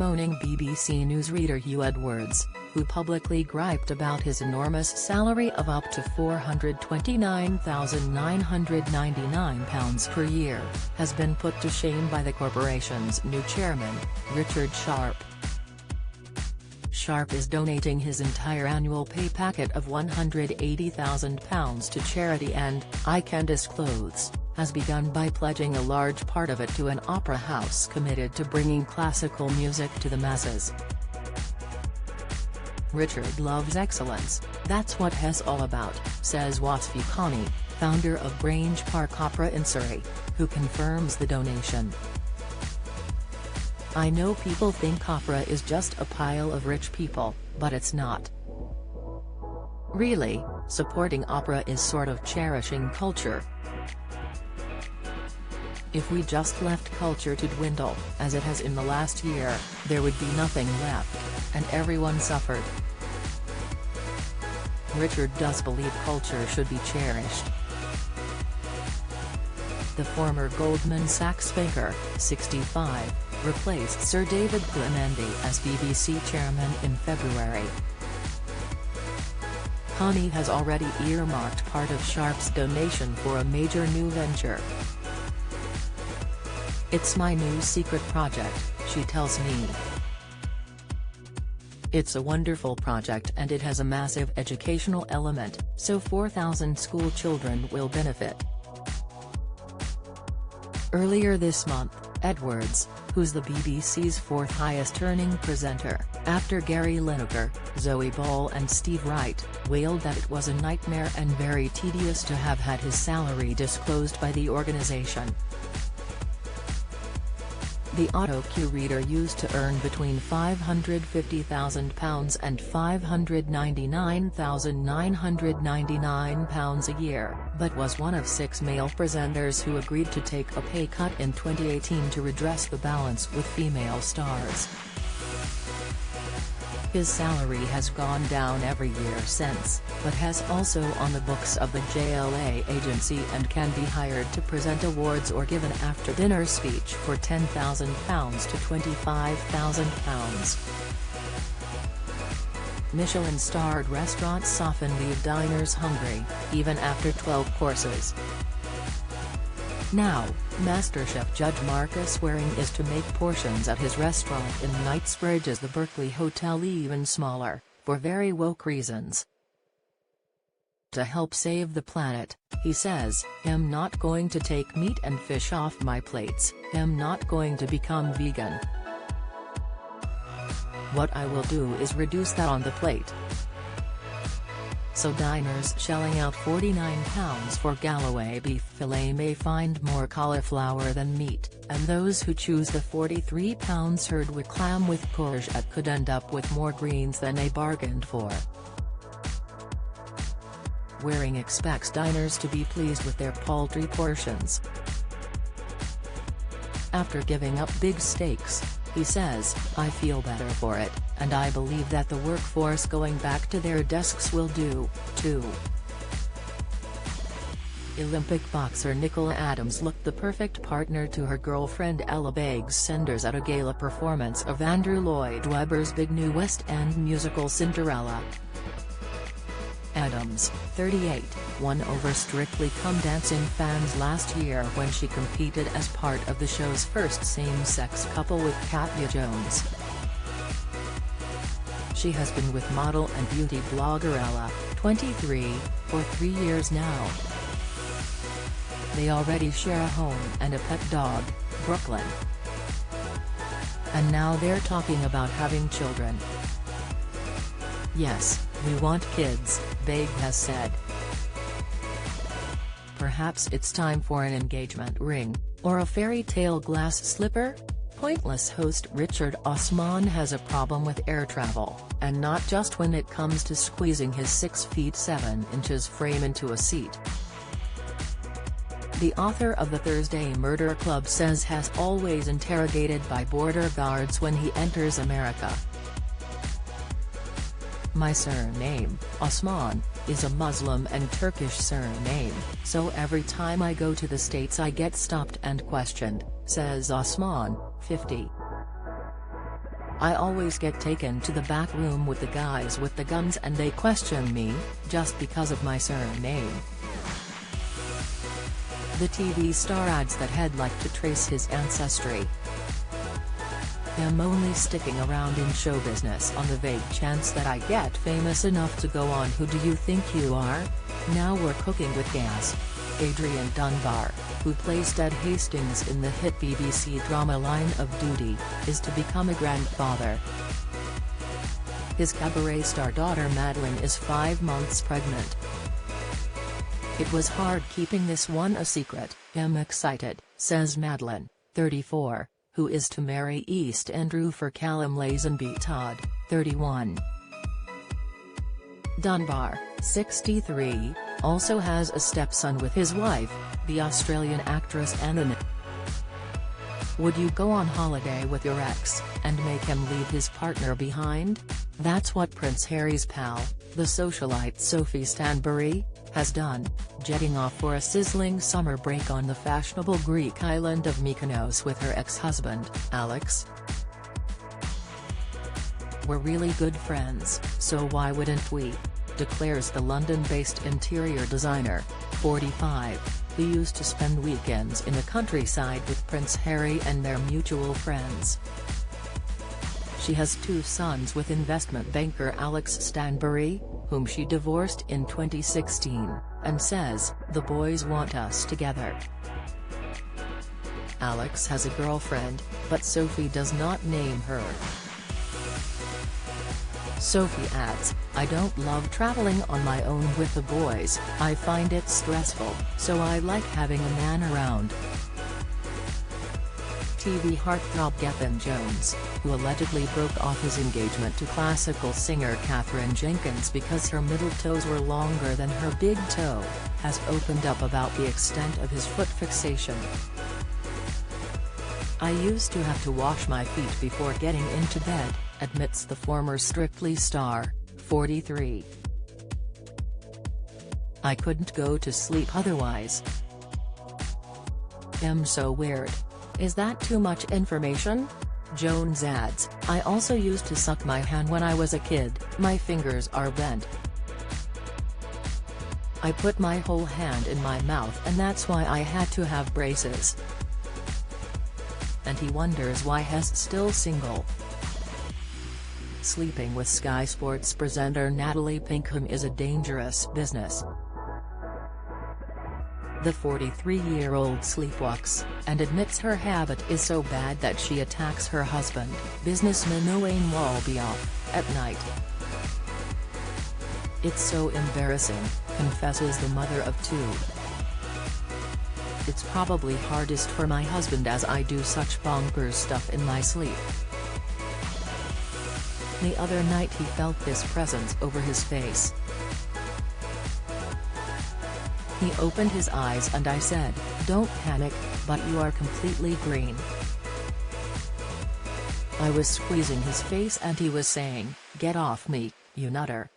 bemoaning BBC newsreader Hugh Edwards, who publicly griped about his enormous salary of up to £429,999 per year, has been put to shame by the corporation's new chairman, Richard Sharp. Sharp is donating his entire annual pay packet of £180,000 to charity and, I Can Disclose, has begun by pledging a large part of it to an opera house committed to bringing classical music to the masses. Richard loves excellence, that's what he's all about, says Wasfi Khani, founder of Grange Park Opera in Surrey, who confirms the donation. I know people think opera is just a pile of rich people, but it's not. Really, supporting opera is sort of cherishing culture. If we just left culture to dwindle, as it has in the last year, there would be nothing left, and everyone suffered. Richard does believe culture should be cherished. The former Goldman Sachs banker, 65, replaced Sir David Clemendi as BBC chairman in February. Khani has already earmarked part of Sharp's donation for a major new venture. "It's my new secret project," she tells me. "It's a wonderful project and it has a massive educational element, so 4,000 school children will benefit." Earlier this month, Edwards, who's the BBC's fourth highest-earning presenter, after Gary Lineker, Zoe Ball and Steve Wright, wailed that it was a nightmare and very tedious to have had his salary disclosed by the organisation. The AutoCue reader used to earn between £550,000 and £599,999 a year, but was one of 6 male presenters who agreed to take a pay cut in 2018 to redress the balance with female stars. His salary has gone down every year since, but has also on the books of the JLA agency and can be hired to present awards or give an after-dinner speech for £10,000 to £25,000. Michelin-starred restaurants often leave diners hungry, even after 12 courses. Now, MasterChef judge Marcus Waring is to make portions at his restaurant in Knightsbridge's The Berkeley Hotel even smaller, for very woke reasons. To help save the planet, he says, "I'm not going to take meat and fish off my plates, I'm not going to become vegan. What I will do is reduce that on the plate." So diners shelling out £49 for Galloway beef fillet may find more cauliflower than meat, and those who choose the £43 Herdwick clam with courgette could end up with more greens than they bargained for. Waring expects diners to be pleased with their paltry portions. After giving up big steaks, he says, "I feel better for it, and I believe that the workforce going back to their desks will do, too." Olympic boxer Nicola Adams looked the perfect partner to her girlfriend Ella Beggs Senders at a gala performance of Andrew Lloyd Webber's big new West End musical Cinderella. Adams, 38, won over Strictly Come Dancing fans last year when she competed as part of the show's first same-sex couple with Katya Jones. She has been with model and beauty blogger Ella, 23, for 3 years now. They already share a home and a pet dog, Brooklyn. And now they're talking about having children. "Yes, we want kids," Begg has said. Perhaps it's time for an engagement ring, or a fairy tale glass slipper? Pointless host Richard Osman has a problem with air travel, and not just when it comes to squeezing his 6 feet 7 inches frame into a seat. The author of The Thursday Murder Club says has always interrogated by border guards when he enters America. "My surname, Osman, is a Muslim and Turkish surname, so every time I go to the States I get stopped and questioned," says Osman, 50. I always get taken to the back room with the guys with the guns and they question me, just because of my surname. The TV star adds that he'd like to trace his ancestry. I'm only sticking around in show business on the vague chance that I get famous enough to go on Who Do You Think You Are? Now We're Cooking with Gas. Adrian Dunbar, who plays Ted Hastings in the hit BBC drama Line of Duty, is to become a grandfather. His cabaret star daughter Madeline is 5 months pregnant. It was hard keeping this one a secret. I'm excited, says Madeline, 34, who is to marry East End roofer Callum Lazenby Todd, 31. Dunbar, 63, also has a stepson with his wife, the Australian actress Anna. Would you go on holiday with your ex, and make him leave his partner behind? That's what Prince Harry's pal, the socialite Sophie Stanbury, has done, jetting off for a sizzling summer break on the fashionable Greek island of Mykonos with her ex-husband, Alex. We're really good friends, so why wouldn't we? Declares the London-based interior designer, 45, who used to spend weekends in the countryside with Prince Harry and their mutual friends. She has 2 sons with investment banker Alex Stanbury, whom she divorced in 2016, and says, "The boys want us together." Alex has a girlfriend, but Sophie does not name her. Sophie adds, "I don't love traveling on my own with the boys, I find it stressful, so I like having a man around." TV heartthrob Gethin Jones, who allegedly broke off his engagement to classical singer Katherine Jenkins because her middle toes were longer than her big toe, has opened up about the extent of his foot fixation. "I used to have to wash my feet before getting into bed," admits the former Strictly star, 43. "I couldn't go to sleep otherwise. I'm so weird. Is that too much information?" Jones adds, "I also used to suck my hand when I was a kid, my fingers are bent. I put my whole hand in my mouth and that's why I had to have braces." And he wonders why he's still single. Sleeping with Sky Sports presenter Natalie Pinkham is a dangerous business. The 43-year-old sleepwalks, and admits her habit is so bad that she attacks her husband, businessman Owain Walbioff, at night. "It's so embarrassing," confesses the mother of 2. "It's probably hardest for my husband as I do such bonkers stuff in my sleep. The other night he felt this presence over his face. He opened his eyes and I said, 'Don't panic, but you are completely green.' I was squeezing his face and he was saying, 'Get off me, you nutter.'